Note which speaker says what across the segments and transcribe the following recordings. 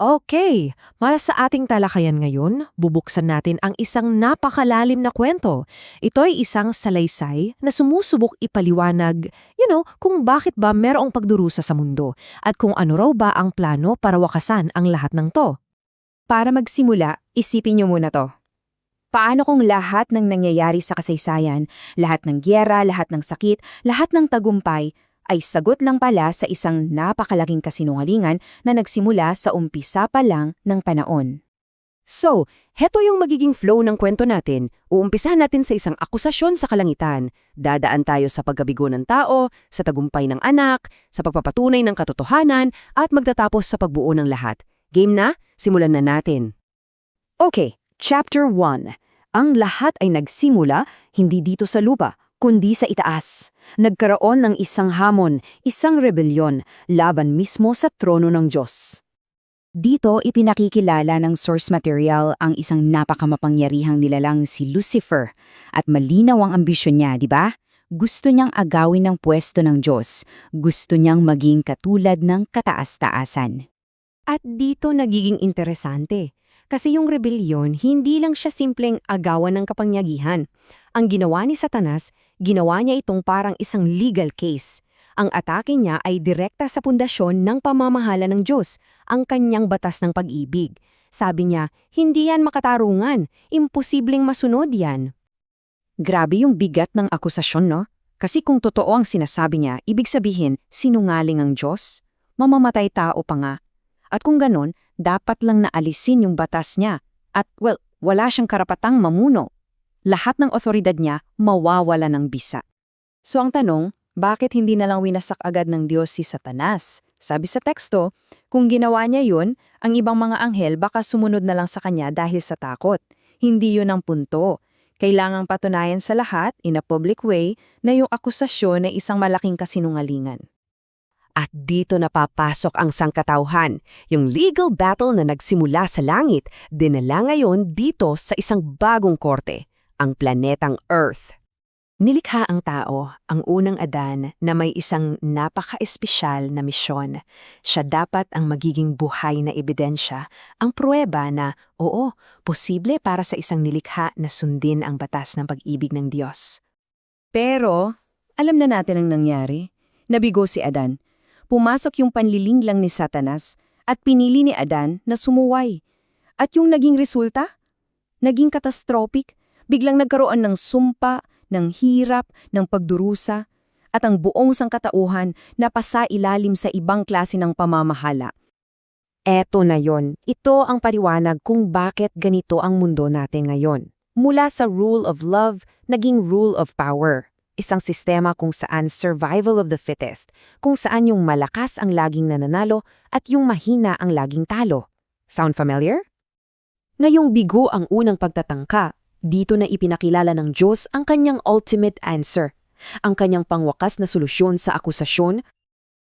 Speaker 1: Okay, para sa ating talakayan ngayon, bubuksan natin ang isang napakalalim na kwento. Ito ay isang salaysay na sumusubok ipaliwanag, kung bakit ba merong pagdurusa sa mundo at kung ano raw ba ang plano para wakasan ang lahat ng to.
Speaker 2: Para magsimula, isipin niyo muna to. Paano kung lahat ng nangyayari sa kasaysayan, lahat ng gyera, lahat ng sakit, lahat ng tagumpay, ay sagot lang pala sa isang napakalaking kasinungalingan na nagsimula sa umpisa pa lang ng panahon?
Speaker 3: So, heto yung magiging flow ng kwento natin. Uumpisahan natin sa isang akusasyon sa kalangitan. Dadaan tayo sa pagkabigo ng tao, sa tagumpay ng anak, sa pagpapatunay ng katotohanan, at magtatapos sa pagbuo ng lahat. Game na? Simulan na natin.
Speaker 2: Okay, Chapter 1. Ang lahat ay nagsimula hindi dito sa lupa, kundi sa itaas. Nagkaroon ng isang hamon, isang rebelyon, laban mismo sa trono ng Diyos. Dito ipinakikilala ng source material ang isang napakamakapangyarihang nilalang si Lucifer. At malinaw ang ambisyon niya, di ba? Gusto niyang agawin ang pwesto ng Diyos. Gusto niyang maging katulad ng kataas-taasan.
Speaker 3: At dito nagiging interesante. Kasi yung rebellion, hindi lang siya simpleng agawan ng kapangyarihan. Ang ginawa ni Satanas, ginawa niya itong parang isang legal case. Ang atake niya ay direkta sa pundasyon ng pamamahala ng Diyos, ang kanyang batas ng pag-ibig. Sabi niya, hindi yan makatarungan, imposibleng masunod yan.
Speaker 2: Grabe yung bigat ng akusasyon, no? Kasi kung totoo ang sinasabi niya, ibig sabihin, sinungaling ang Diyos? Mamamatay tao pa nga. At kung ganon, dapat lang naalisin yung batas niya. At wala siyang karapatang mamuno. Lahat ng otoridad niya mawawala ng bisa. So ang tanong, bakit hindi na lang winasak agad ng Diyos si Satanas? Sabi sa teksto, kung ginawa niya yun, ang ibang mga anghel baka sumunod na lang sa kanya dahil sa takot. Hindi yun ang punto. Kailangang patunayan sa lahat, in a public way, na yung akusasyon ay isang malaking kasinungalingan.
Speaker 3: At dito napapasok ang sangkatauhan, yung legal battle na nagsimula sa langit, dinala ngayon dito sa isang bagong korte, ang planetang Earth. Nilikha ang tao, ang unang Adan, na may isang napaka-espesyal na misyon. Siya dapat ang magiging buhay na ebidensya, ang pruweba na, oo, posible para sa isang nilikha na sundin ang batas ng pag-ibig ng Diyos.
Speaker 2: Pero, alam na natin ang nangyari. Nabigo si Adan. Pumasok yung panlilinglang ni Satanas at pinili ni Adan na sumuway. At yung naging resulta? Naging catastrophic. Biglang nagkaroon ng sumpa, ng hirap, ng pagdurusa, at ang buong sangkatauhan na pasailalim sa ibang klase ng pamamahala.
Speaker 3: Eto na yon. Ito ang paliwanag kung bakit ganito ang mundo natin ngayon. Mula sa rule of love, naging rule of power. Isang sistema kung saan survival of the fittest, kung saan yung malakas ang laging nananalo at yung mahina ang laging talo. Sound familiar? Ngayong bigo ang unang pagtatangka, dito na ipinakilala ng Diyos ang kanyang ultimate answer, ang kanyang pangwakas na solusyon sa akusasyon,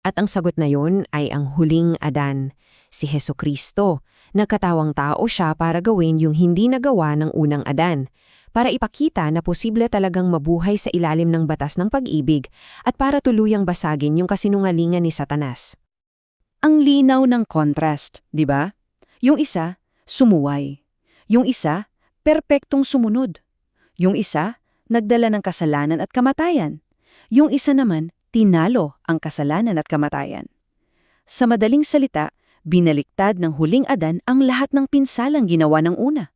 Speaker 3: at ang sagot na yon ay ang huling Adan, si Hesukristo. Nagkatawang tao siya para gawin yung hindi nagawa ng unang Adan, para ipakita na posible talagang mabuhay sa ilalim ng batas ng pag-ibig at para tuluyang basagin yung kasinungalingan ni Satanas.
Speaker 2: Ang linaw ng contrast, di ba? Yung isa, sumuway. Yung isa, perpektong sumunod. Yung isa, nagdala ng kasalanan at kamatayan. Yung isa naman, tinalo ang kasalanan at kamatayan. Sa madaling salita, binaliktad ng huling Adan ang lahat ng pinsalang ginawa ng una.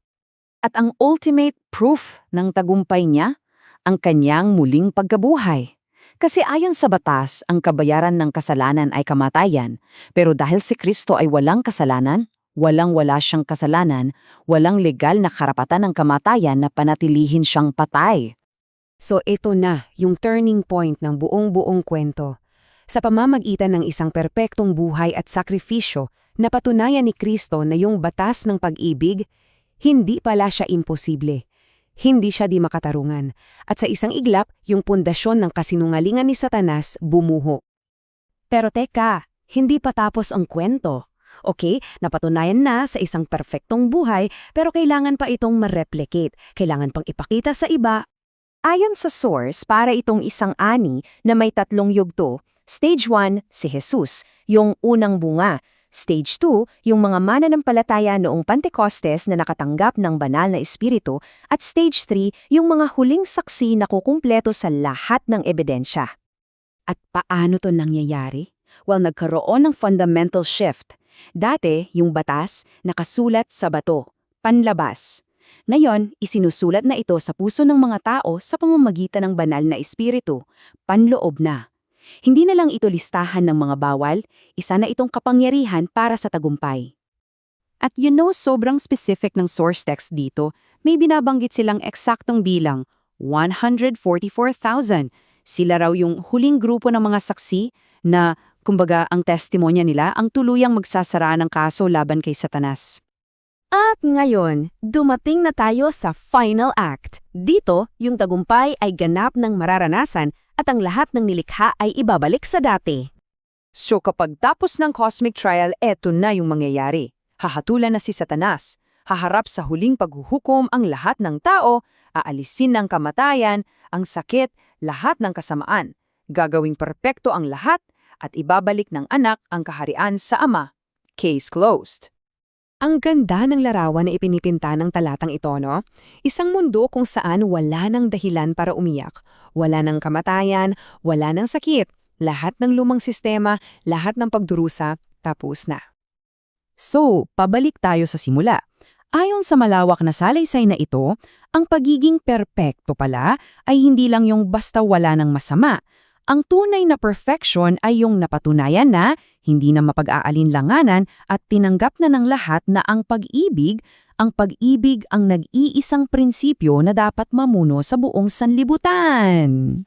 Speaker 2: At ang ultimate proof ng tagumpay niya, ang kanyang muling pagkabuhay. Kasi ayon sa batas, ang kabayaran ng kasalanan ay kamatayan. Pero dahil si Kristo ay walang kasalanan, walang-wala siyang kasalanan, walang legal na karapatan ng kamatayan na panatilihin siyang patay.
Speaker 3: So ito na yung turning point ng buong-buong kwento. Sa pamamagitan ng isang perpektong buhay at sakripisyo, napatunayan ni Kristo na yung batas ng pag-ibig, hindi pala siya imposible. Hindi siya di makatarungan. At sa isang iglap, yung pundasyon ng kasinungalingan ni Satanas bumuho. Pero teka, hindi pa tapos ang kwento. Okay, napatunayan na sa isang perfectong buhay, pero kailangan pa itong ma-replicate. Kailangan pang ipakita sa iba. Ayon sa source, para itong isang ani na may 3 yugto, stage 1, si Jesus, yung unang bunga. Stage 2, yung mga mananampalataya noong Pentecostes na nakatanggap ng banal na espiritu. At Stage 3, yung mga huling saksi na kukumpleto sa lahat ng ebidensya.
Speaker 2: At paano to nangyayari? Well, nagkaroon ng fundamental shift. Dati, yung batas nakasulat sa bato, panlabas. Ngayon, isinusulat na ito sa puso ng mga tao sa pamamagitan ng banal na espiritu, panloob na. Hindi na lang ito listahan ng mga bawal, isa na itong kapangyarihan para sa tagumpay. At sobrang specific ng source text dito, may binabanggit silang eksaktong bilang, 144,000. Sila raw yung huling grupo ng mga saksi na, kumbaga, ang testimonya nila ang tuluyang magsasara ng kaso laban kay Satanas.
Speaker 3: At ngayon, dumating na tayo sa final act. Dito, yung tagumpay ay ganap ng mararanasan at ang lahat ng nilikha ay ibabalik sa dati.
Speaker 2: So kapag tapos ng cosmic trial, eto na yung mangyayari. Hahatulan na si Satanas. Haharap sa huling paghuhukom ang lahat ng tao, aalisin ng kamatayan, ang sakit, lahat ng kasamaan. Gagawing perpekto ang lahat at ibabalik ng anak ang kaharian sa ama. Case closed.
Speaker 3: Ang ganda ng larawan na ipinipinta ng talatang ito, no? Isang mundo kung saan wala ng dahilan para umiyak, wala ng kamatayan, wala ng sakit, lahat ng lumang sistema, lahat ng pagdurusa, tapos na.
Speaker 2: So, pabalik tayo sa simula. Ayon sa malawak na salaysay na ito, ang pagiging perpekto pala ay hindi lang yung basta wala ng masama. Ang tunay na perfection ay yung napatunayan na, hindi na mapag-aalinlanganan at tinanggap na ng lahat na ang pag-ibig ang nag-iisang prinsipyo na dapat mamuno sa buong sanlibutan.